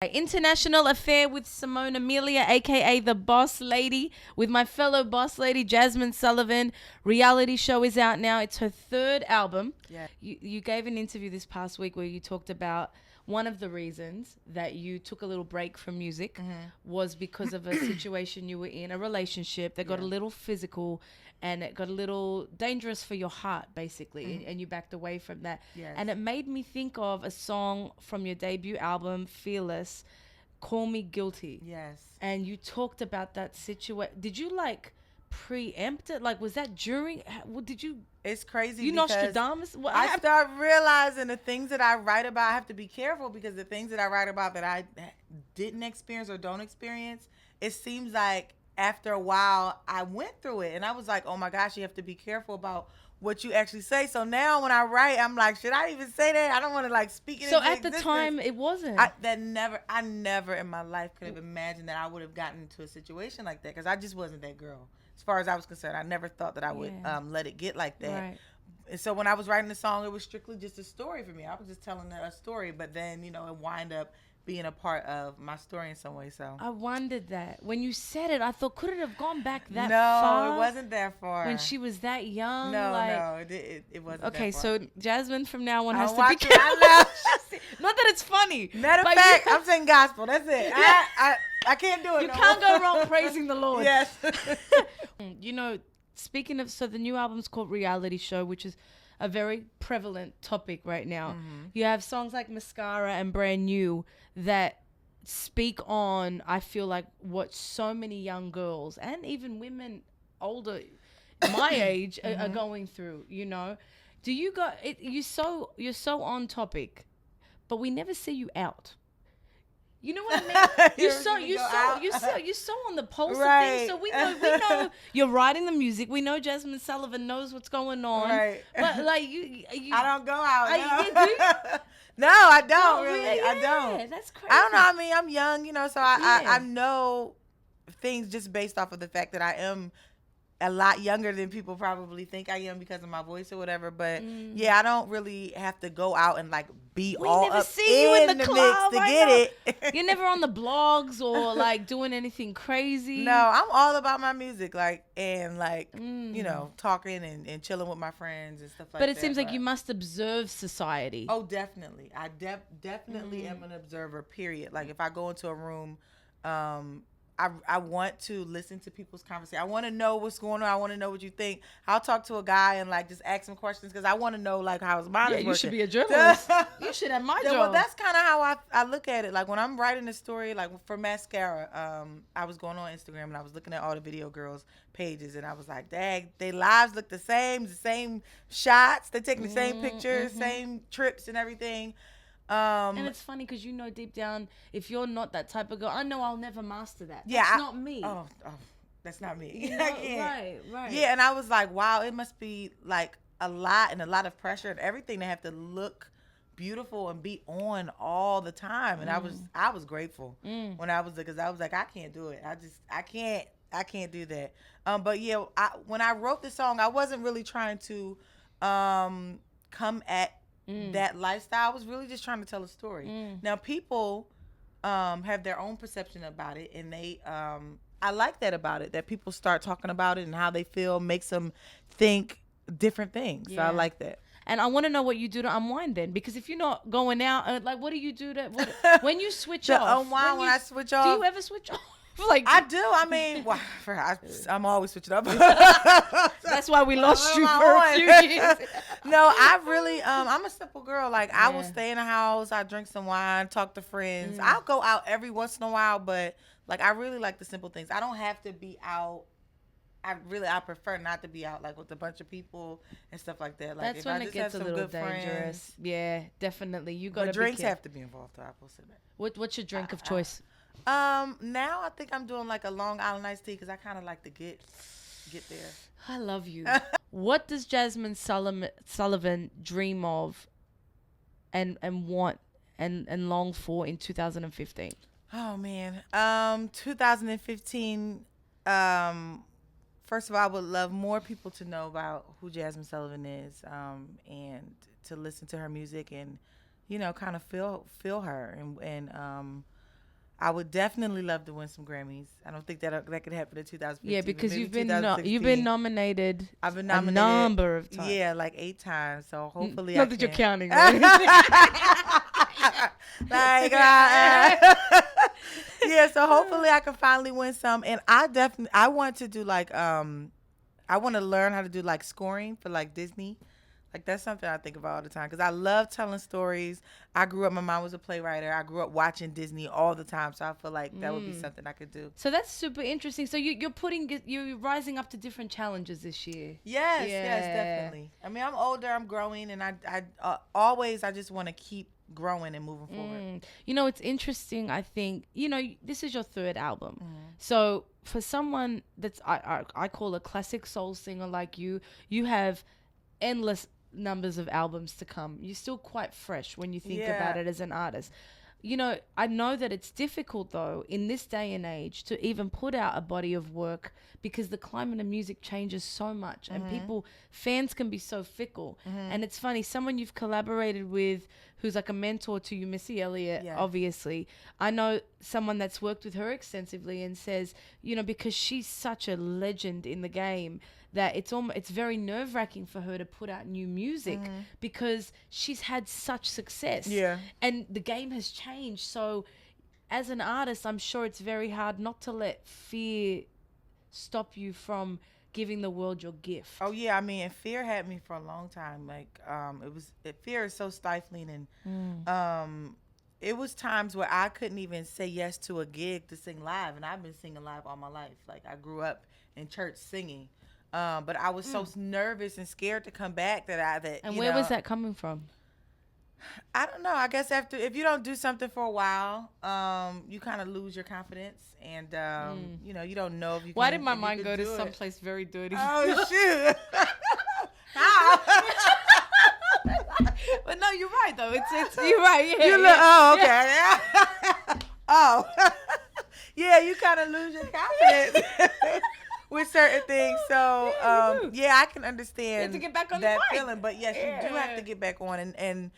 International Affair with Simone Amelia, aka the Boss Lady, with my fellow boss lady Jazmine Sullivan. Reality show is out now. It's her third album. Yeah. You gave an interview this past week where you talked about one of the reasons that you took a little break from music was because of a situation you were in, a relationship that got a little physical and it got a little dangerous for your heart, basically, and you backed away from that. Yes. And it made me think of a song from your debut album, Fearless, Call Me Guilty. Yes. And you talked about that situation. Did you like preempt it? Like, was that during? Did you? It's crazy. You because Nostradamus? I start realizing the things that I write about, I have to be careful because the things that I write about that I didn't experience or don't experience, it seems like after a while I went through it and I was like, oh my gosh, you have to be careful about what you actually say. So now when I write, I'm like, should I even say that? I don't want to like speak it. So into at the existence. time, it wasn't. I never in my life could have imagined that I would have gotten into a situation like that because I just wasn't that girl. As far as I was concerned, I never thought that I would let it get like that. Right. And so when I was writing the song, it was strictly just a story for me. I was just telling a story, but then, it wind up being a part of my story in some way. So I wondered that. When you said it, I thought, could it have gone back that no, far? it wasn't that far. When she was that young? No, it wasn't Okay, that far. so Jazmine from now on has I'll to be watch it. careful. I know. Not that it's funny. Matter of but fact, I'm saying gospel. That's it. I can't do it. you no can't more. go wrong praising the Lord. Yes. Speaking of, so the new album's called Reality Show, which is a very prevalent topic right now. You have songs like Mascara and Brand New that speak on, I feel like, what so many young girls and even women older, my age, are going through, Do you go, you're so on topic, but we never see you out. You know what I mean? You're so on the pulse of things. So we know you're writing the music. We know Jazmine Sullivan knows what's going on. Right. But like you I don't go out. do you? No, I don't Oh, really. yeah, I don't. That's crazy. I don't know. I mean, I'm young, so I Yeah. know things just based off of the fact that I am a lot younger than people probably think I am because of my voice or whatever. But yeah, I don't really have to go out and like be We all never up see you in the mix club. to I get know. it. You're never on the blogs or like doing anything crazy. No, I'm all about my music, and talking and chilling with my friends and stuff like that. But it seems like you must observe society. Oh, definitely. I definitely am an observer, period. Like if I go into a room, I want to listen to people's conversation. I want to know what's going on. I want to know what you think. I'll talk to a guy and like just ask him questions because I want to know like how his mind is working. You should be a journalist. You should have my job. Well, that's kind of how I look at it. Like when I'm writing a story, like for Mascara, I was going on Instagram and I was looking at all the video girls pages and I was like, dang, their lives look the same shots. They're taking the same pictures, same trips and everything. And it's funny because deep down, if you're not that type of girl, I know I'll never master that. Yeah, That's not me. Oh, that's not me. Right. Yeah, and I was like, wow, it must be like a lot of pressure and everything to have to look beautiful and be on all the time. And I was grateful when I was there because I was like, I can't do it. I can't do that. But yeah, when I wrote the song, I wasn't really trying to come at that lifestyle. I was really just trying to tell a story. Now people have their own perception about it, and they I like that about it, that people start talking about it and how they feel makes them think different things. So I like that. And I want to know what you do to unwind then, because if you're not going out, like what do you do when you switch off? Unwind when I switch off. Do you ever switch off? Like I do. I mean, I'm always switching up. That's why we lost you for a few years. No, I really, I'm a simple girl. Like I will stay in the house. I drink some wine, talk to friends. I'll go out every once in a while, but like I really like the simple things. I don't have to be out. I prefer not to be out like with a bunch of people and stuff like that. Like that's if when I it just gets have a some little good dangerous. Friends, yeah, definitely. You got to be drinks careful. have to be involved. I will say that. What's your drink of choice? Now I think I'm doing like a Long Island iced tea because I kind of like to get there. I love you. What does Jazmine Sullivan dream of and want and long for in 2015? Oh man. 2015, first of all, I would love more people to know about who Jazmine Sullivan is, and to listen to her music and, kind of feel her. And I would definitely love to win some Grammys. I don't think that could happen in 2015. Yeah, because maybe you've been 2016. nominated. I've been a nominated number of times. Yeah, like 8 times. So hopefully Not I that can. you're counting. Right? Like, yeah. So hopefully I can finally win some. And I want to do like I want to learn how to do like scoring for like Disney. Like that's something I think about all the time because I love telling stories. I grew up, my mom was a playwright. I grew up watching Disney all the time. So I feel like that would be something I could do. So that's super interesting. So you're rising up to different challenges this year. Yes, yes, definitely. I mean, I'm older, I'm growing, and I just want to keep growing and moving forward. You know, it's interesting. I think, you know, this is your third album. So for someone that's, I call a classic soul singer like you have endless numbers of albums to come. You're still quite fresh when you think about it as an artist. You know, I know that it's difficult though in this day and age to even put out a body of work because the climate of music changes so much and fans can be so fickle. And it's funny, someone you've collaborated with who's like a mentor to you, Missy Elliott, obviously. I know someone that's worked with her extensively and says, you know, because she's such a legend in the game, that it's very nerve-wracking for her to put out new music because she's had such success. Yeah. And the game has changed. So as an artist, I'm sure it's very hard not to let fear stop you from giving the world your gift. Oh yeah, I mean, and fear had me for a long time. Like fear is so stifling and it was times where I couldn't even say yes to a gig to sing live, and I've been singing live all my life. Like I grew up in church singing. But I was so nervous and scared to come back where was that coming from? I don't know. I guess if you don't do something for a while, you kind of lose your confidence, and you know, you don't know if you. Why did my mind go to someplace very dirty? Oh shoot! How? But no, you're right though. It's you're right. Yeah. Oh okay. Oh yeah, you kind of lose your confidence. With certain things, so yeah, I can understand you have to get back on that the mic. feeling. But yes, you do have to get back on, and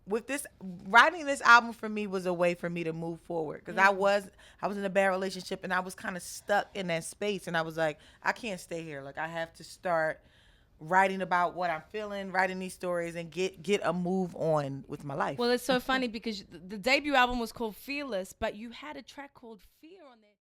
with this writing this album for me was a way for me to move forward because I was in a bad relationship and I was kind of stuck in that space, and I was like, I can't stay here. Like I have to start writing about what I'm feeling, writing these stories, and get a move on with my life. Well, it's so funny because the debut album was called Fearless, but you had a track called Fear on there.